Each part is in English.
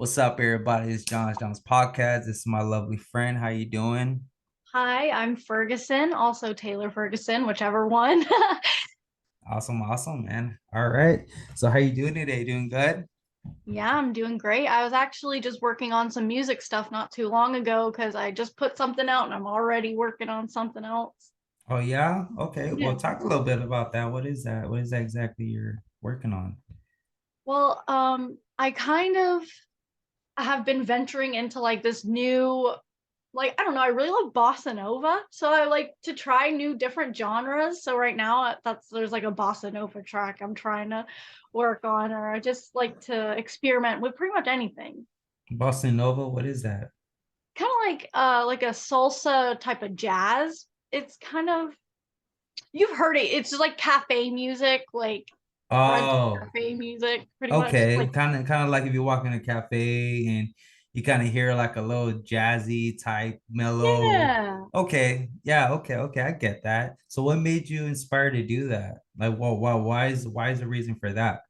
What's up, everybody? It's John's podcast. This is my lovely friend. How you doing? Hi, I'm Ferguson, also Taylor Ferguson, whichever one. Awesome, awesome, man. All right. So how you doing today? Doing good? Yeah, I'm doing great. I was actually just working on some music stuff not too long ago because I just put something out and I'm already working on something else. Oh yeah? Okay. Yeah. Well, talk a little bit about that. What is that? What is that exactly you're working on? Well, I kind of have been venturing into like this new, like, I don't know, I really love bossa nova. So I like to try new different genres. So right now there's like a bossa nova track I'm trying to work on, or I just like to experiment with pretty much anything. Bossa Nova, what is that? Kind of like a salsa type of jazz. It's kind of you've heard it. It's just like cafe music, like rental Oh, cafe music, pretty much. okay. Like Kind of like if you walk in a cafe and you kind of hear like a little jazzy type mellow. yeah. Okay. Yeah, okay. I get that. So what made you inspired to do that? Like why is the reason for that?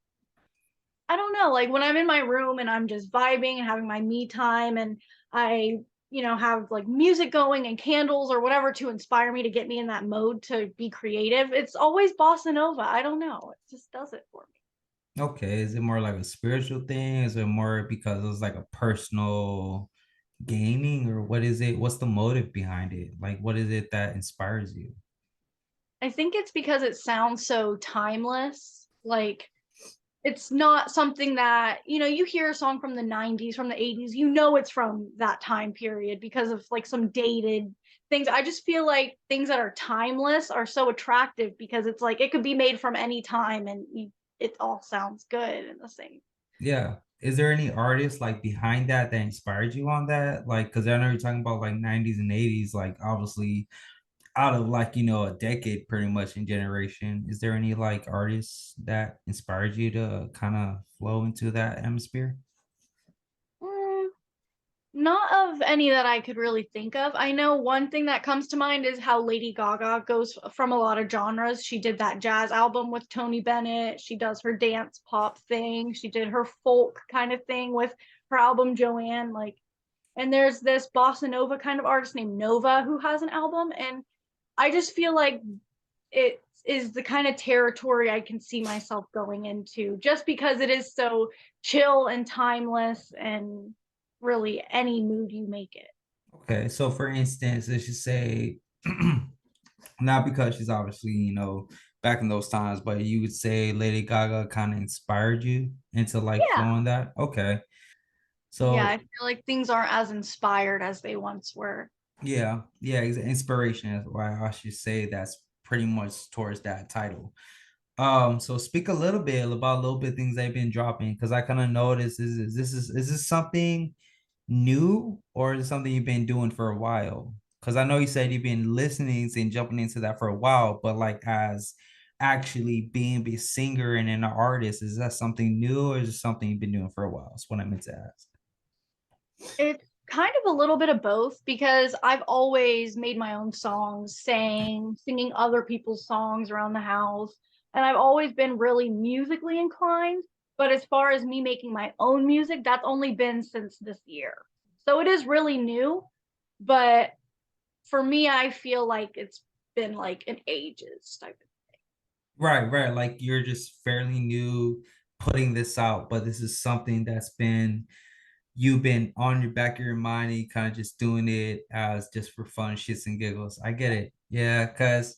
I don't know, like when I'm in my room and I'm just vibing and having my me time and I have like music going and candles or whatever to inspire me to get me in that mode to be creative. It's always bossa nova. I don't know. It just does it for me. Okay, is it more like a spiritual thing? Is it more because it's like a personal gaming, or what is it? What's the motive behind it? Like, what is it that inspires you? I think it's because it sounds so timeless. Like it's not something that, you hear a song from the 90s, from the 80s, it's from that time period because of like some dated things. I just feel like things that are timeless are so attractive because it's like it could be made from any time and it all sounds good and the same. Yeah. Is there any artists like behind that that inspired you on that? Like, because I know you're talking about like 90s and 80s, like obviously out of like, a decade pretty much in generation. Is there any like artists that inspired you to kind of flow into that atmosphere? Mm, Not of any that I could really think of. I know one thing that comes to mind is how Lady Gaga goes from a lot of genres. She did that jazz album with Tony Bennett. She does her dance pop thing. She did her folk kind of thing with her album Joanne. And there's this bossa nova kind of artist named Nova who has an album. And I just feel like it is the kind of territory I can see myself going into just because it is so chill and timeless and really any mood you make it. Okay, so for instance, let's just say, not because she's obviously, back in those times, but you would say Lady Gaga kind of inspired you into like Yeah. flowing that. Okay, Yeah, I so feel like things aren't as inspired as they once were. yeah, inspiration is why I should say that's pretty much towards that title. So speak a little bit about a little bit things they've been dropping because I kind of noticed is this something new or is it something you've been doing for a while? Because I know you said you've been listening and jumping into that for a while, but like as actually being a singer and an artist, is that something new or is it something you've been doing for a while? That's what I meant to ask. It's kind of a little bit of both because I've always made my own songs, singing other people's songs around the house, and I've always been really musically inclined. But as far as me making my own music, that's only been since this year. So it is really new, but for me, I feel like it's been like an ages type of. Right. Like you're just fairly new putting this out, but this is something that's been you've been on your back of your mind and you kind of just doing it as just for fun, shits and giggles. I get it. Yeah, because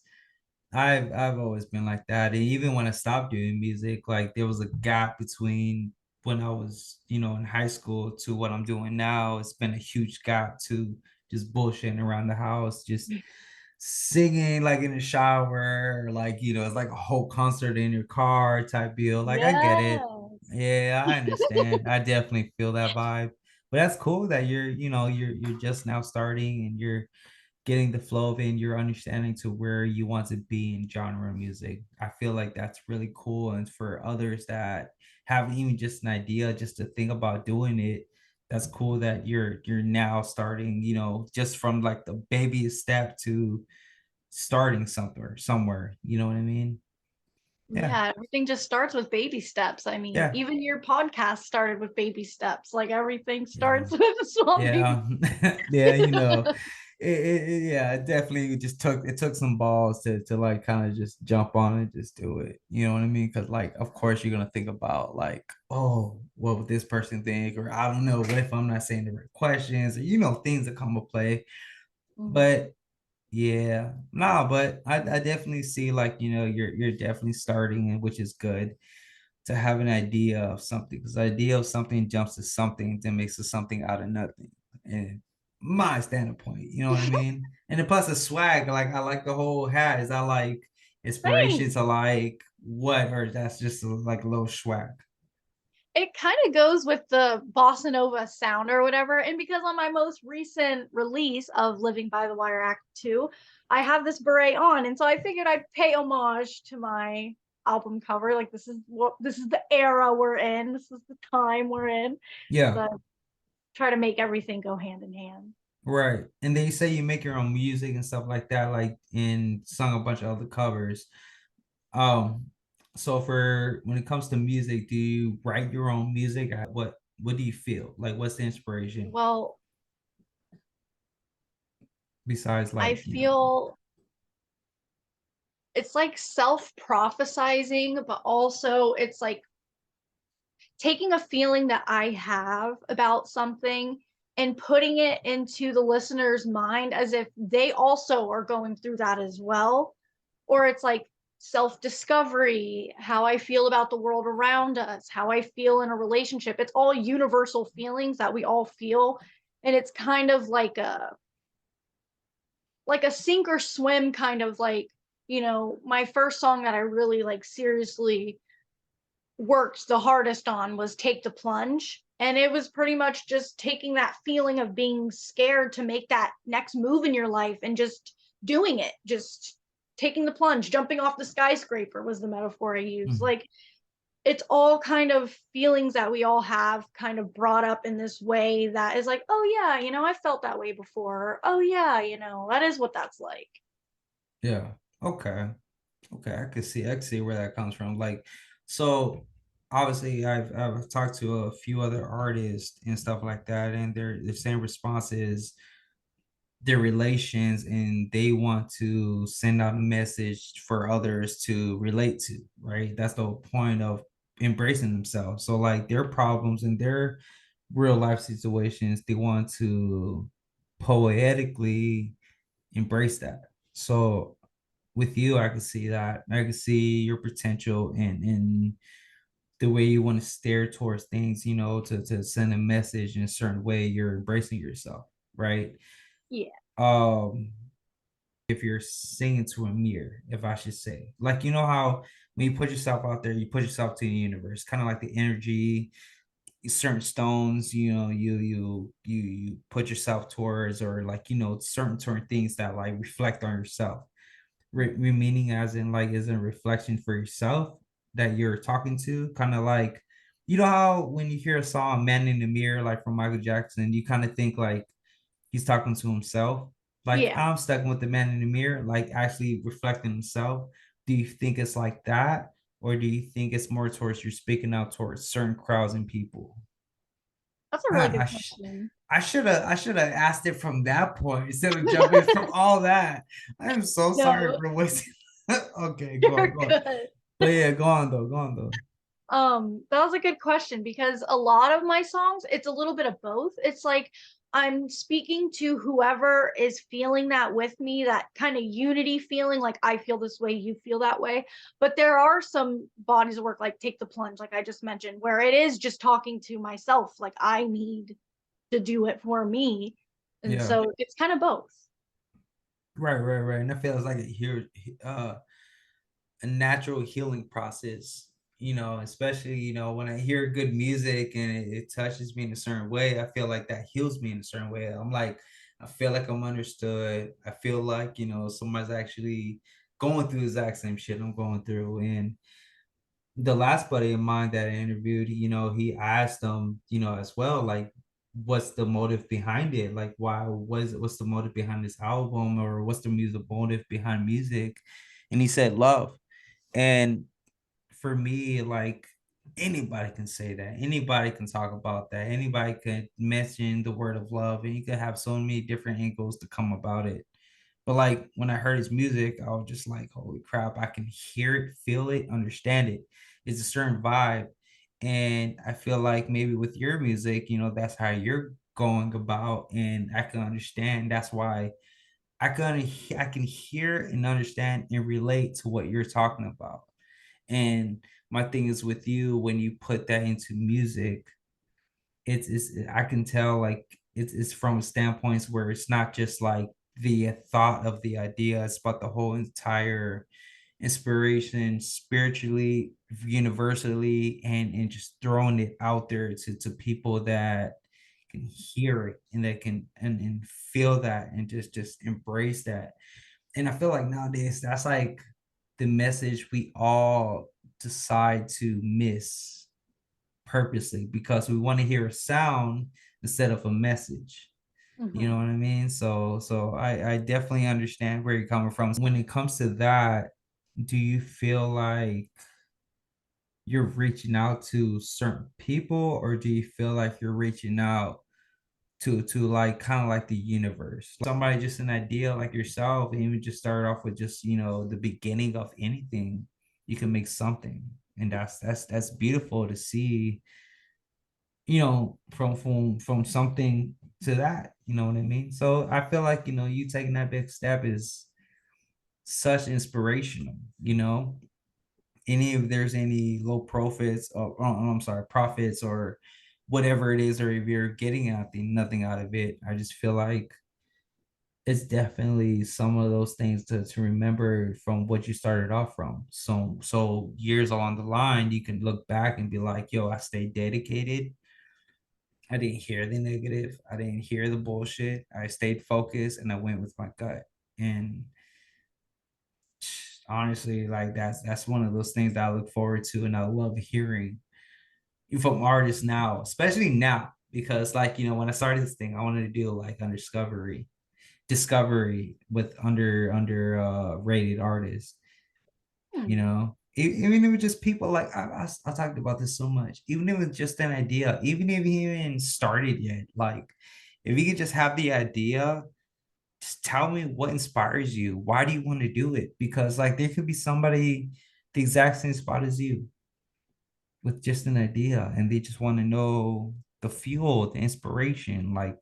I've always been like that. And even when I stopped doing music, like there was a gap between when I was, in high school to what I'm doing now. It's been a huge gap to just bullshitting around the house, just singing like in the shower, like, it's like a whole concert in your car type deal. Like I get it. Yes. Yeah, I understand. I definitely feel that vibe. But that's cool that you're just now starting and you're getting the flow of it and you're understanding to where you want to be in genre music. I feel like that's really cool. And for others that haven't even just an idea, just to think about doing it, that's cool that you're now starting, just from like the baby step to starting somewhere. You know what I mean? Yeah, Yeah, everything just starts with baby steps. I mean, yeah, even your podcast started with baby steps. Like everything yeah. starts with a small baby. Yeah, yeah, you know, yeah, it definitely just took some balls to like kind of just jump on and just do it. You know what I mean? Because like, of course, you're gonna think about like, oh, what would this person think, or I don't know, what if I'm not saying the right questions, or things that come to play. Mhm. But yeah, no, but I definitely see like you're definitely starting, and which is good to have an idea of something because the idea of something jumps to something then makes it something out of nothing. And my standpoint, you know what I mean? And then plus the swag, like I like the whole hat. Is that like inspiration Thanks. to like what, or that's just like a little swag? It kind of goes with the bossa nova sound or whatever. And because on my most recent release of Living by the Wire Act 2, I have this beret on. And so I figured I'd pay homage to my album cover. Like this is the era we're in. This is the time we're in. So Yeah, I try to make everything go hand in hand. right. And then you say you make your own music and stuff like that, like and sung a bunch of other covers. Um, so for when it comes to music, do you write your own music? What do you feel? Like what's the inspiration Well, besides I like, feel it's like self prophesizing, but also it's like taking a feeling that I have about something and putting it into the listener's mind as if they also are going through that as well. Or it's like self discovery, how I feel about the world around us, how I feel in a relationship. It's all universal feelings that we all feel. And it's kind of like a sink or swim kind of like, my first song that I really like seriously worked the hardest on was Take the Plunge. And it was pretty much just taking that feeling of being scared to make that next move in your life and just doing it, just taking the plunge, jumping off the skyscraper was the metaphor I used. Mhm. Like it's all kind of feelings that we all have kind of brought up in this way that is like, oh yeah, I felt that way before. Or, oh yeah, that is what that's like. Yeah. Okay. Okay. I can see where that comes from. Like, so obviously I've talked to a few other artists and stuff like that, and their same response is their relations and they want to send out a message for others to relate to, right? That's the whole point of embracing themselves. So like their problems and their real life situations, they want to poetically embrace that. So with you, I can see that. I can see your potential in the way you want to stare towards things, to send a message in a certain way. You're embracing yourself, right? Yeah. Um, if you're singing to a mirror, if I should say, like how when you put yourself out there, you put yourself to the universe, kind of like the energy, certain stones, you put yourself towards, or like certain things that like reflect on yourself. Meaning as in like is a reflection for yourself that you're talking to, kind of like how when you hear a song "Man in the Mirror" like from Michael Jackson, you kind of think like he's talking to himself. Like Yeah. I'm stuck with the man in the mirror, like actually reflecting himself. Do you think it's like that, or do you think it's more towards you're speaking out towards certain crowds and people? That's a really Ah, good question. I should have asked it from that point instead of jumping from all that. I am so sorry No, for wasting. Okay, go on, you're go on. good. But yeah, go on though, go on though. That was a good question because a lot of my songs, it's a little bit of both. It's like I'm speaking to whoever is feeling that with me, that kind of unity feeling, like I feel this way, you feel that way. But there are some bodies of work, like Take the Plunge, like I just mentioned, where it is just talking to myself, like I need to do it for me. And Yeah, so it's kind of both. right, right, right. And that feels like uh a natural healing process, especially, when I hear good music and it touches me in a certain way, I feel like that heals me in a certain way. I'm like, I feel like I'm understood. I feel like, somebody's actually going through the exact same shit I'm going through. And the last buddy of mine that I interviewed, he asked them, as well, like, what's the motive behind it? Like, what's the motive behind this album, or what's the music motive behind music? And he said love. And for me, like anybody can say that. Anybody can talk about that. Anybody can mention the word of love, and you can have so many different angles to come about it. But like when I heard his music, I was just like, holy crap, I can hear it, feel it, understand it. It's a certain vibe. And I feel like maybe with your music, that's how you're going about. And I can understand. That's why I can hear and understand and relate to what you're talking about. And my thing is with you, when you put that into music, it's I can tell like it's from standpoints where it's not just like the thought of the ideas, but the whole entire inspiration spiritually, universally, and just throwing it out there to people that can hear it and that can and feel that and just embrace that. And I feel like nowadays that's like the message we all decide to miss purposely because we want to hear a sound instead of a message. You know Mhm. what I mean? So I definitely understand where you're coming from. When it comes to that, do you feel like you're reaching out to certain people, or do you feel like you're reaching out to like kind of like the universe? Somebody just an idea like yourself, and even just start off with just the beginning of anything, you can make something. And that's beautiful to see, from something to that, you know what I mean? So I feel like, you taking that big step is such inspirational, any if there's any low profits or I'm sorry, profits or whatever it is, or if you're getting nothing out of it, I just feel like it's definitely some of those things to remember from what you started off from. So years along the line, you can look back and be like, yo, I stayed dedicated. I didn't hear the negative. I didn't hear the bullshit. I stayed focused and I went with my gut. And honestly, like that's one of those things that I look forward to and I love hearing from artists now, especially now, because like, when I started this thing, I wanted to do like discovery with under rated artists, Hmm. even if it was just people like I talked about this so much, even if it's just an idea, even if he even started yet, like if you could just have the idea, just tell me what inspires you. Why do you want to do it? Because like there could be somebody the exact same spot as you with just an idea and they just want to know the fuel, the inspiration, like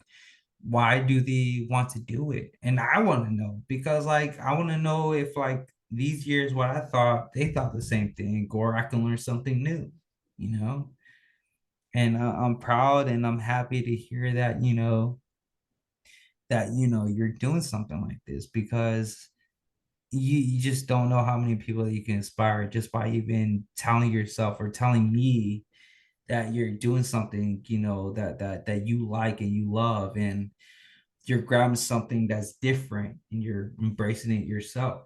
why do they want to do it? And I want to know because like I want to know if like these years what I thought they thought the same thing or I can learn something new, you know? And I'm proud and I'm happy to hear that, you're doing something like this because you just don't know how many people you can inspire just by even telling yourself or telling me that you're doing something, that you like and you love, and you're grabbing something that's different and you're embracing it yourself,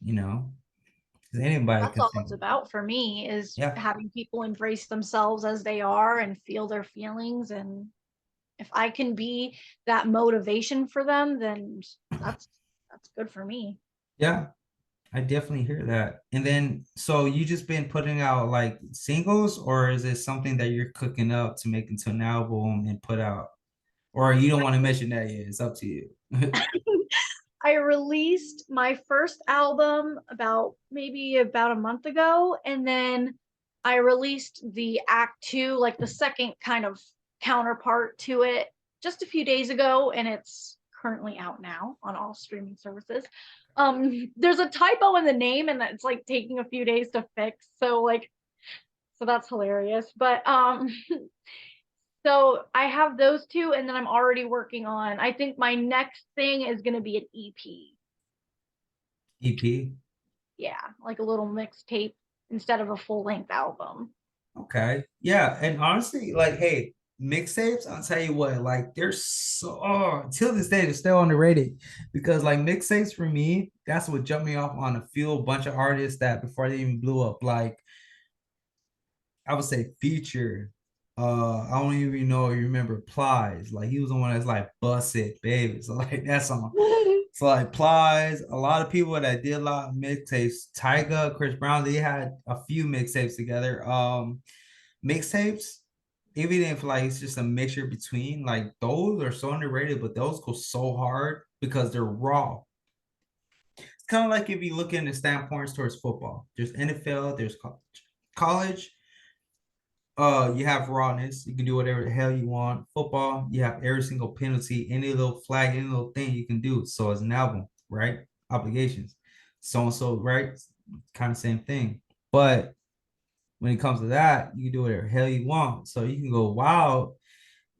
you know, because anybody That's can all think, it's about for me is yeah, having people embrace themselves as they are and feel their feelings. And if I can be that motivation for them, then that's that's good for me. yeah, I definitely hear that. And then, so you just been putting out like singles, or is it something that you're cooking up to make into an album and put out? Or you don't want to mention that yet? It's up to you. I released my first album about a month ago, and then I released the act 2, like the second kind of counterpart to it, just a few days ago, and it's currently out now on all streaming services. There's a typo in the name and it's like taking a few days to fix. So that's hilarious. But so I have those two, and then I'm already working on, I think my next thing is going to be an EP. EP. Yeah, like a little mixtape instead of a full length album. Okay. Yeah. And honestly, like, hey, mixtapes, I'll tell you what, like, they're so, till this day, they're still underrated because, like, mixtapes for me, that's what jumped me off on a few bunch of artists that before they even blew up. Like, I would say Future. I don't even know if you remember Plies. Like, he was the one that's like, Bust It, baby. So, like, that song. So like Plies, a lot of people that did a lot of mixtapes, Tyga, Chris Brown, they had a few mixtapes together. Mixtapes, even if like it's just a mixture between, like those are so underrated, but those go so hard because they're raw. It's kind of like if you look in the standpoints towards football. There's NFL, there's college. College, you have rawness. You can do whatever the hell you want. Football, you have every single penalty, any little flag, any little thing you can do. So as an album, right? Obligations. So and so, right? Kind of same thing. But when it comes to that, you can do whatever the hell you want. So you can go wild,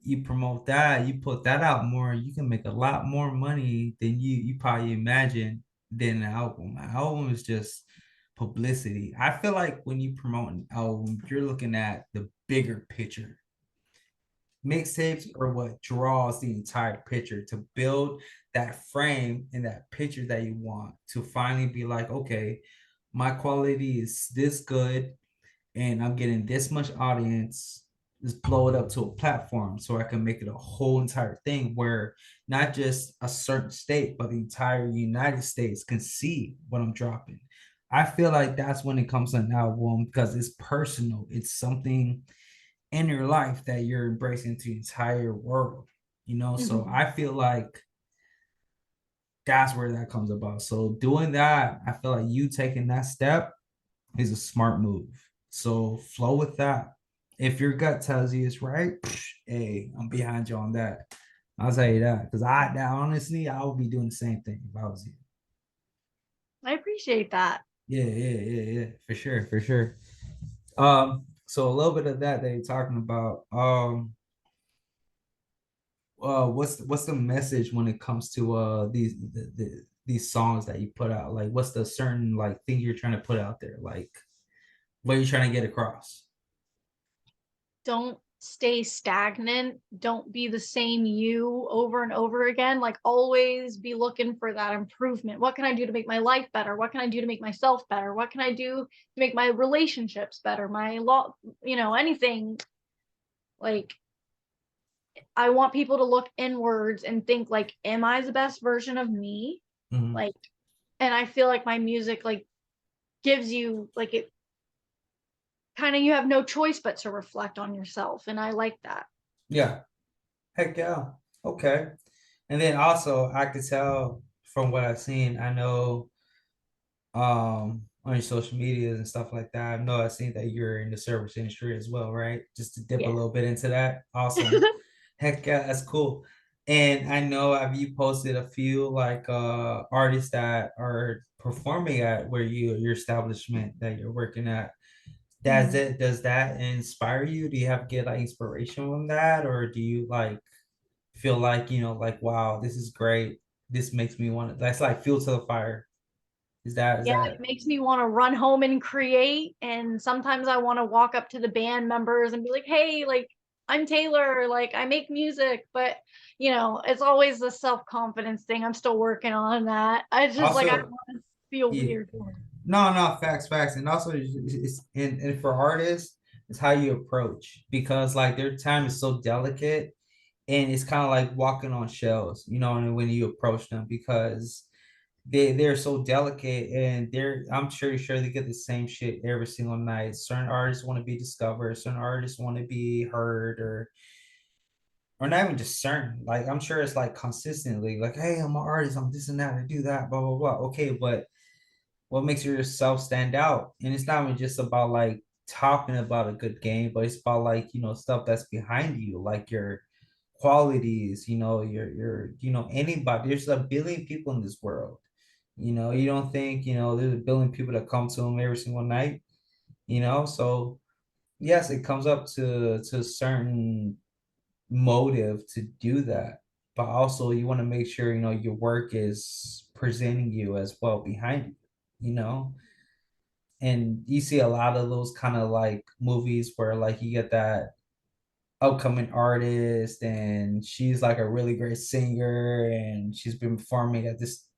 you promote that, you put that out more, you can make a lot more money than you probably imagine than an album. An album is just publicity. I feel like when you promote an album, you're looking at the bigger picture. Mixtapes are what draws the entire picture to build that frame and that picture that you want to finally be like, okay, my quality is this good and I'm getting this much audience, just blow it up to a platform so I can make it a whole entire thing where not just a certain state, but the entire United States can see what I'm dropping. I feel like that's when it comes to an album because it's personal. It's something in your life that you're embracing to the entire world, you know? So Mhm. I feel like that's where that comes about. So doing that, I feel like you taking that step is a smart move. So flow with that. If your gut tells you it's right, hey, I'm behind you on that. I'll tell you that because honestly, I would be doing the same thing if I was you. I appreciate that. Yeah, for sure, for sure. So a little bit of that you're talking about. What's the message when it comes to these songs that you put out? Like, what's the certain like thing you're trying to put out there? Like, what are you trying to get across? Don't stay stagnant. Don't be the same you over and over again. Like, always be looking for that improvement. What can I do to make my life better? What can I do to make myself better? What can I do to make my relationships better? My law, anything. Like, I want people to look inwards and think, like, am I the best version of me? Mhm. Like, and I feel like my music, like, gives you, like, it kind of, you have no choice but to reflect on yourself. And I like that. Yeah. Heck yeah. Okay. And then also I could tell from what I've seen, I know on your social medias and stuff like that. I know I've seen that you're in the service industry as well, right? Just to dip a Yeah. little bit into that. Awesome. Heck yeah, that's cool. And I know have you posted a few like artists that are performing at where your establishment that you're working at. Mhm. Does that inspire you? Do you have get like inspiration from that, or do you like feel like like wow, this is great, this makes me want to, that's like fuel to the fire? Is Yeah, it that makes me want to run home and create. And sometimes I want to walk up to the band members and be like, hey, like, I'm Taylor, like, I make music. But, it's always the self confidence thing. I'm still working on that. I just, like, I don't also want to feel yeah, weird. no, facts, and also and for artists it's how you approach because like their time is so delicate and it's kind of like walking on shells, and when you approach them because they're so delicate and I'm sure they get the same shit every single night. Certain artists want to be discovered, certain artists want to be heard, or not even just certain. Like I'm sure it's like consistently like, hey, I'm an artist, I'm this and that, I do that, blah blah blah. Okay, but what makes yourself stand out? And it's not even just about like talking about a good game, but it's about like stuff that's behind you, like your qualities, your anybody. There's a billion people in this world. You don't think there's a billion people that come to them every single night. So yes, it comes up to a certain motive to do that, but also you want to make sure your work is presenting you as well behind you. And you see a lot of those kind of like movies where like you get that upcoming artist and she's like a really great singer and she's been performing at this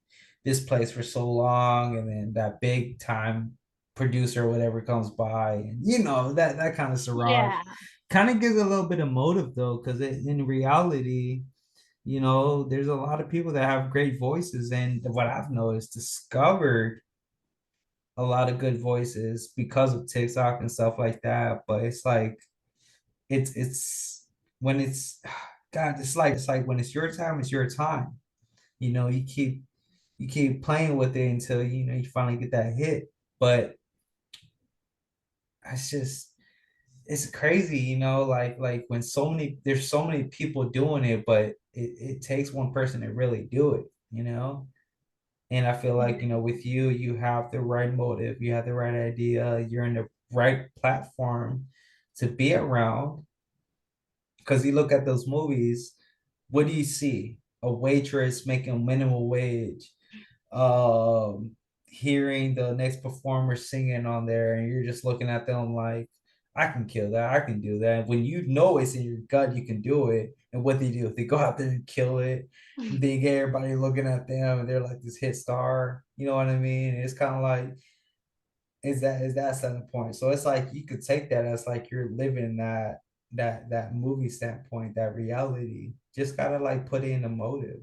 place for so long, and then that big time producer or whatever comes by, and that kind of barrage Yeah. kind of gives a little bit of motive though, because in reality there's a lot of people that have great voices, and what I've noticed, discovered a lot of good voices because of TikTok and stuff like that. But it's like it's when it's God, it's like when it's your time. You keep playing with it until you finally get that hit. But it's just it's crazy, like when there's so many people doing it, but it takes one person to really do it. And I feel like, with you, you have the right motive, you have the right idea, you're in the right platform to be around. Because you look at those movies, what do you see? A waitress making minimum wage, um, hearing the next performer singing on there, and you're just looking at them like, I can kill that, I can do that. When you know it's in your gut, you can do it. And what they do, they go out there and kill it. They get everybody looking at them, and they're like this hit star. You know what I mean? It's kind of like, is that selling point? So it's like you could take that as like you're living that movie standpoint, that reality. Just gotta like put in a motive.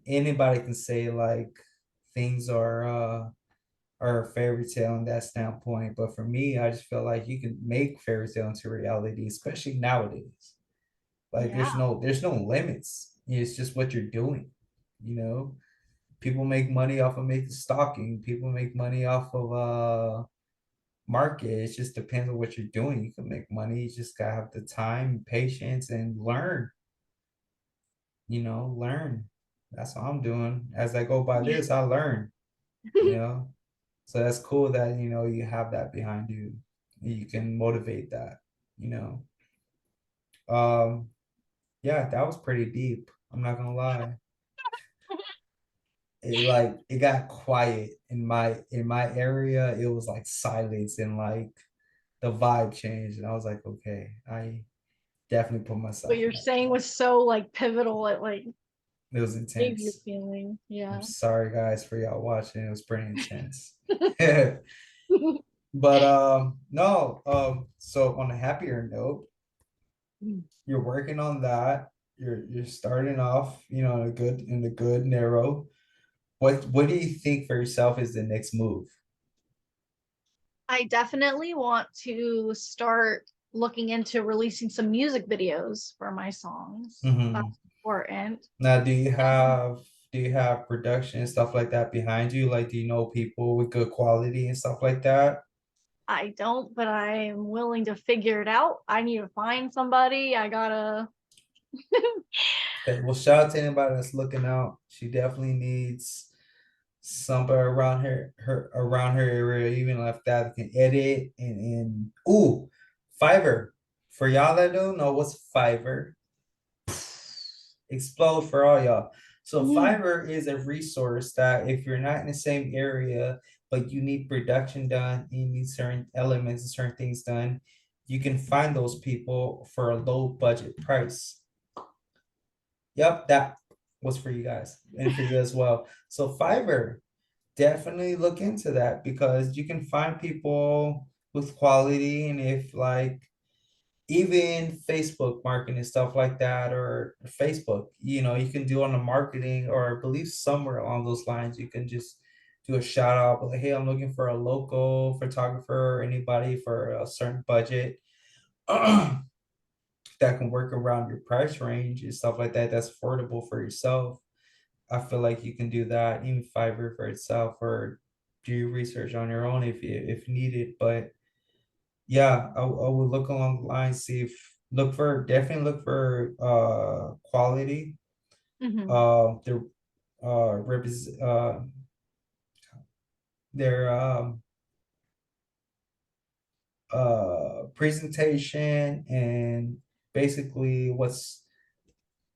Anybody can say like things are a fairy tale in that standpoint, but for me, I just feel like you can make fairy tale into reality, especially nowadays. Like Yeah. there's no limits. It's just what you're doing. You know, People make money off of making stalking. People make money off of market. It just depends on what you're doing. You can make money. You just gotta have the time, patience, and learn. That's what I'm doing. As I go by Yeah. this, I learn, you know. So that's cool that you have that behind you. You can motivate that, you know. Um, yeah, that was pretty deep. I'm not gonna lie. It got quiet in my area. It was like silence, and like the vibe changed, and I was like, okay, I definitely put What myself you're in that saying was place. so like pivotal. It like It was gave you a intense. feeling. I'm Yeah. sorry guys for y'all watching. It was pretty intense. But no, so on a happier note, you're working on that. You're starting off, in a good narrow. What do you think for yourself is the next move? I definitely want to start looking into releasing some music videos for my songs. Hmm. That's important. Now, do you have production and stuff like that behind you? Like, do you know people with good quality and stuff like that? I don't, but I am willing to figure it out. I need to find somebody. I gotta. Okay, well, shout out to anybody that's looking out. She definitely needs somebody around her area, even if that can edit and ooh, Fiverr. For y'all that don't know what's Fiverr, explode for all y'all. So Mm. Fiverr is a resource that if you're not in the same area, but you need production done, you need certain elements and certain things done, you can find those people for a low budget price. Yep, that was for you guys and for you as well. So Fiverr, definitely look into that because you can find people with quality, and if like even Facebook marketing and stuff like that, or Facebook, you can do on the marketing, or I believe somewhere along those lines, you can just do a shout out like, hey, I'm looking for a local photographer or anybody for a certain budget that can work around your price range and stuff like that, that's affordable for yourself. I feel like you can do that, even Fiverr for itself, or do your research on your own if needed. But yeah, I would look along the line, see if definitely look for quality. Hmm. Their represent their presentation, and basically what's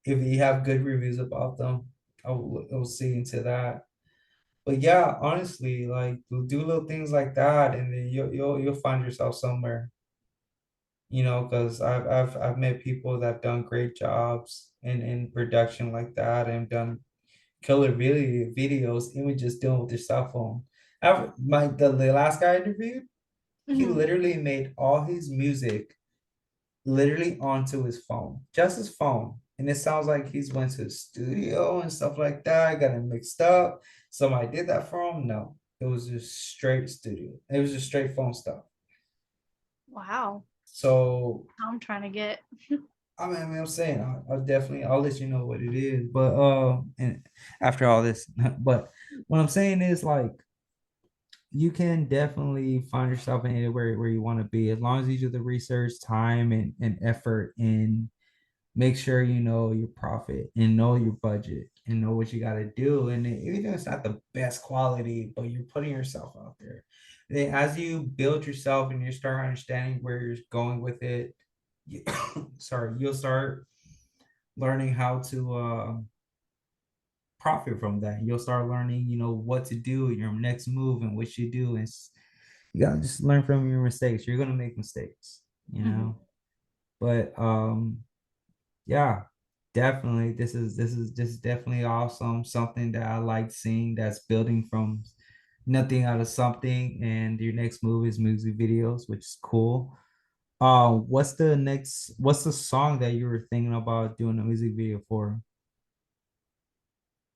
if you have good reviews about them, I will see into that. But yeah, honestly, like do little things like that, and then you'll find yourself somewhere. Because I've met people that have done great jobs in production like that, and done killer videos, even just doing with their cell phone. The last guy I interviewed, he Hmm. literally made all his music literally onto his phone, just his phone. And it sounds like he's went to the studio and stuff like that, got it mixed up. Somebody did that for him. No, it was just straight studio. It was just straight phone stuff. Wow. So I'm trying to get. I'm saying I'll definitely I'll let you know what it is. But and after all this, but what I'm saying is like you can definitely find yourself in anywhere where you want to be as long as you do the research, time and effort and make sure you know your profit and know your budget and know what you got to do. And even though it's not the best quality, but you're putting yourself out there. Then as you build yourself and you start understanding where you're going with it, you, sorry, you'll start learning how to profit from that. You'll start learning, what to do, your next move and what you do. And you gotta just learn from your mistakes. You're gonna make mistakes, you Mhm. know. But yeah, definitely. This is definitely awesome. Something that I like seeing that's building from nothing out of something. And your next move is music videos, which is cool. What's the song that you were thinking about doing a music video for?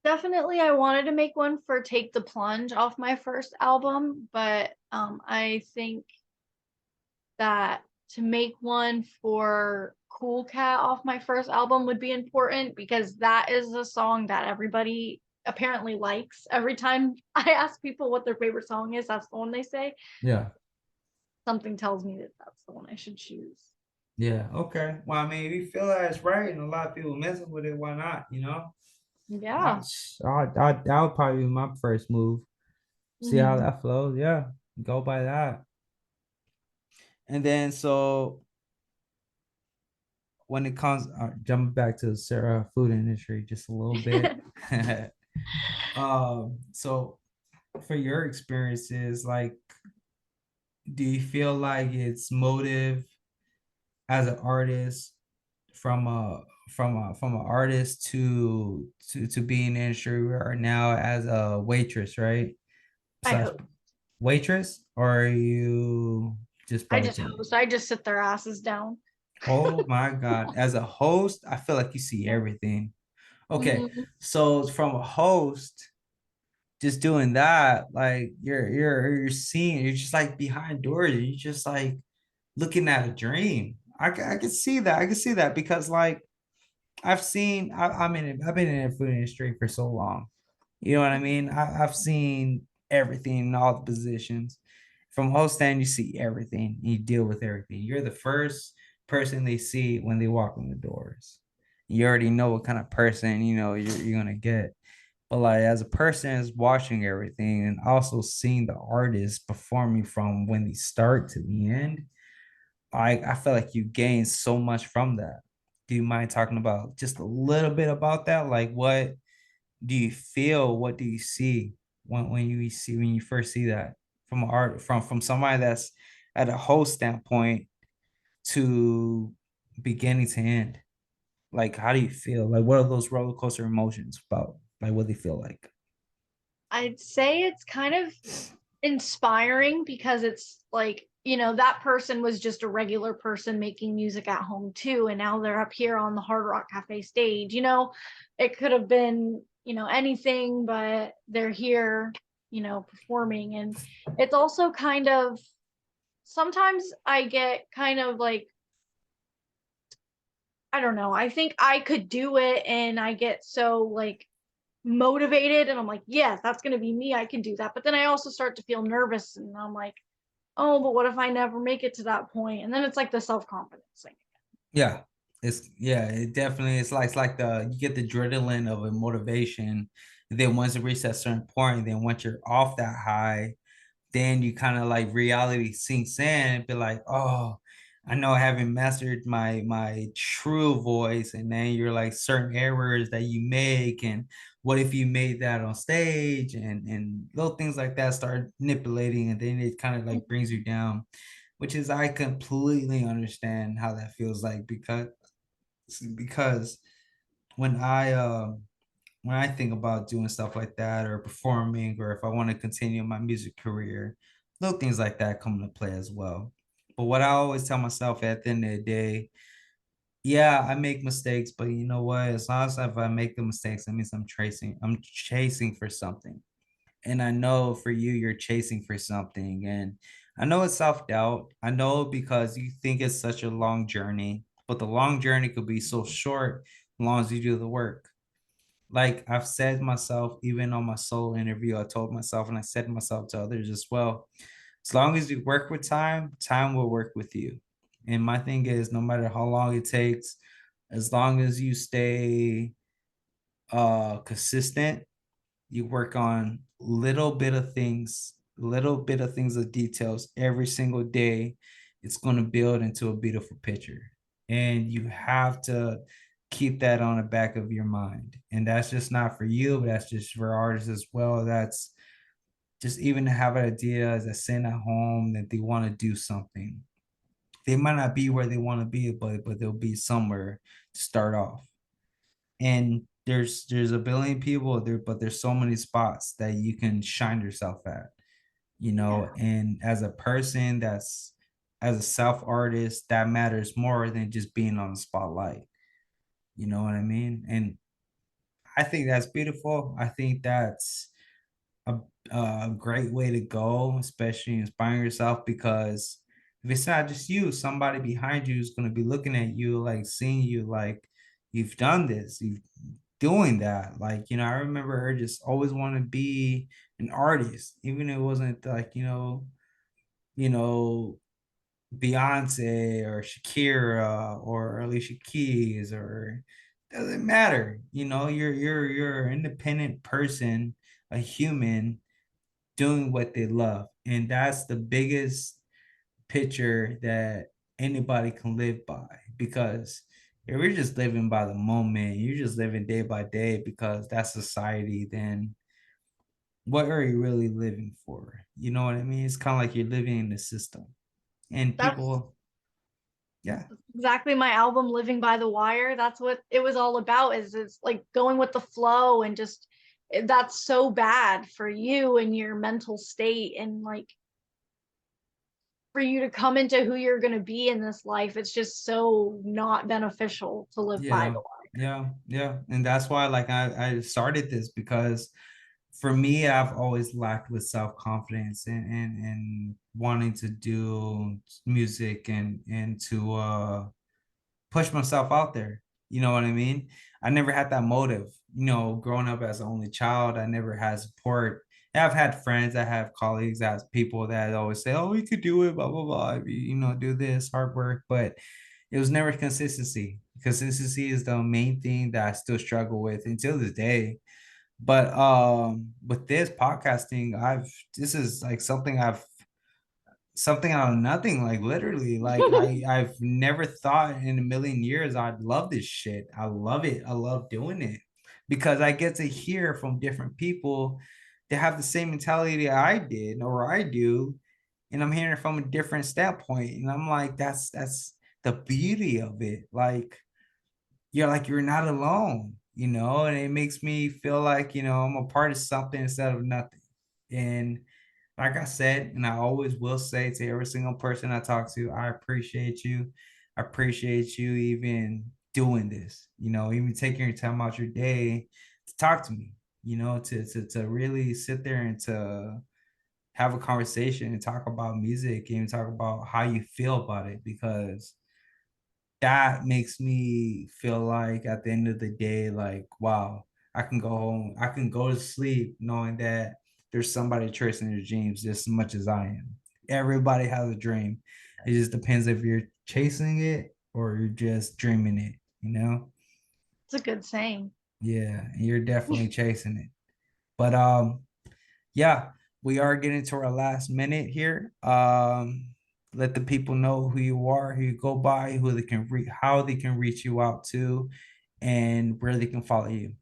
Definitely, I wanted to make one for Take the Plunge off my first album, but I think that to make one for Cool Cat off my first album would be important because that is a song that everybody apparently likes. Every time I ask people what their favorite song is, that's the one they say. Yeah. Something tells me that that's the one I should choose. Yeah. Okay. Well, I mean, if you feel that it's right and a lot of people messing with it, why not? I, Yeah. that would probably be my first move. See how Hmm. that flows. Yeah. Go by that. And then, so when it comes, jumping back to the Sarah food industry just a little bit. So for your experiences, like, do you feel like it's motive as an artist from an artist to be in the industry we are now as a waitress, right? I Slash hope. waitress, or are you just I just bartending? host. I just sit their asses down. Oh my God. As a host, I feel like you see Yeah. everything. Okay. Mhm. So from a host, just doing that, like you're seeing, you're just like behind doors, you're just like looking at a dream. I can see that. I can see that because like I've been in the food industry for so long. You know what I mean? I've seen everything in all the positions. From host stand, you see everything. You deal with everything. You're the first person they see when they walk in the doors. You already know what kind of person you're gonna get. But like as a person is watching everything and also seeing the artist performing from when they start to the end, I feel like you gain so much from that. Do you mind talking about just a little bit about that? Like what do you feel? What do you see when you first see that from art from somebody that's at a whole standpoint to beginning to end? Like how do you feel? Like what are those roller coaster emotions about? Like what they feel like? I'd say it's kind of inspiring because it's like, that person was just a regular person making music at home too. And now they're up here on the Hard Rock Cafe stage. It could have been, anything, but they're here, performing. And it's also kind of sometimes I get kind of like, I don't know, I think I could do it and I get so like motivated and I'm like, yes, that's going to be me. I can do that. But then I also start to feel nervous and I'm like, oh, but what if I never make it to that point? And then it's like the self confidence thing. Yeah. It definitely it's like the you get the adrenaline of a motivation. And then once it reaches that certain point, then once you're off that high, then you kind of like reality sinks in and be like, oh, I know I haven't mastered my true voice. And then you're like certain errors that you make, and what if you made that on stage and little things like that start manipulating, and then it kind of like brings you down, which is I completely understand how that feels like because when I think about doing stuff like that or performing, or if I want to continue my music career, little things like that come into play as well. But what I always tell myself at the end of the day, Yeah, I make mistakes, but you know what? As long as if I make the mistakes, that means I'm chasing for something. And I know for you, you're chasing for something. And I know it's self-doubt. I know because you think it's such a long journey, but the long journey could be so short as long as you do the work. Like I've said myself, even on my solo interview, I told myself and I said myself to others as well. As long as you work with time, time will work with you. And my thing is, no matter how long it takes, as long as you stay consistent, you work on little bit of things of details every single day, it's going to build into a beautiful picture. And you have to keep that on the back of your mind. And that's just not for you, but that's just for artists as well. That's just even to have an idea as a sitting at home that they want to do something. They might not be where they want to be, but they'll be somewhere to start off. And there's a billion people there, but there's so many spots that you can shine yourself at, you Yeah, know. And as a person that's as a self artist, that matters more than just being on the spotlight. You know what I mean? And I think that's beautiful. I think that's a, a great way to go, especially inspiring yourself, because if it's not just you, somebody behind you is going to be looking at you, like seeing you, like you've done this, you've doing that. Like, you know, I remember her just always want to be an artist, even if it wasn't like, you know, Beyonce or Shakira or Alicia Keys or doesn't matter. You know, you're an independent person, a human doing what they love. And that's the biggest picture that anybody can live by. Because if you're just living by the moment, you're just living day by day because that's society, then what are you really living for? You know what I mean? It's kind of like you're living in the system. And that's people, yeah, exactly my album Living by the Wire. That's what it was all about, is it's like going with the flow and just that's so bad for you and your mental state, and like for you to come into who you're going to be in this life, it's just so not beneficial to live by yeah, the wire. yeah. And that's why like I started this because for me, I've always lacked with self-confidence and wanting to do music and to push myself out there. You know what I mean? I never had that motive. You know, growing up as an only child, I never had support. And I've had friends, I have colleagues, I have people that always say, "Oh, you could do it," blah blah blah. You know, do this hard work, but it was never consistency. Consistency is the main thing that I still struggle with until this day. But with this podcasting, I've this is like something out of nothing, like literally, like I've never thought in a million years I'd love this shit. I love it. I love doing it because I get to hear from different people that have the same mentality I did or I do, and I'm hearing it from a different standpoint, and I'm like, that's the beauty of it. Like you're not alone, you know, and it makes me feel like, you know, I'm a part of something instead of nothing. And like I said, and I always will say to every single person I talk to, I appreciate you. I appreciate you even doing this, you know, even taking your time out your day to talk to me, you know, to really sit there and to have a conversation and talk about music and talk about how you feel about it, because that makes me feel like at the end of the day, like, wow, I can go home, I can go to sleep knowing that there's somebody chasing their dreams just as much as I am. Everybody has a dream. It just depends if you're chasing it or you're just dreaming it, you know? It's a good saying. Yeah, and you're definitely chasing it. But yeah, we are getting to our last minute here. Let the people know who you are, who you go by, who they can how they can reach you out to, and where they can follow you.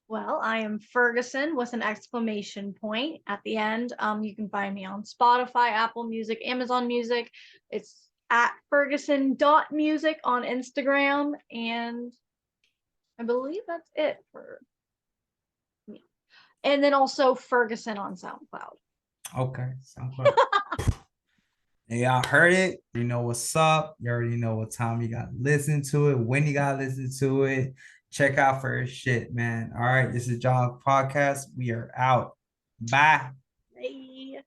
Well, I am Ferguson with an exclamation point at the end. You can find me on Spotify, Apple Music, Amazon Music. It's at Ferguson.music on Instagram. And I believe that's it for me. And then also Ferguson on SoundCloud. Okay, sounds good. And y'all heard it. You know what's up. You already know what time you got to listen to it, when you got to listen to it. Check out for his shit, man. All right. This is John's podcast. We are out. Bye. Bye.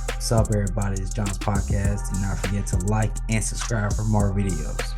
What's up, everybody? It's John's podcast. Do not forget to like and subscribe for more videos.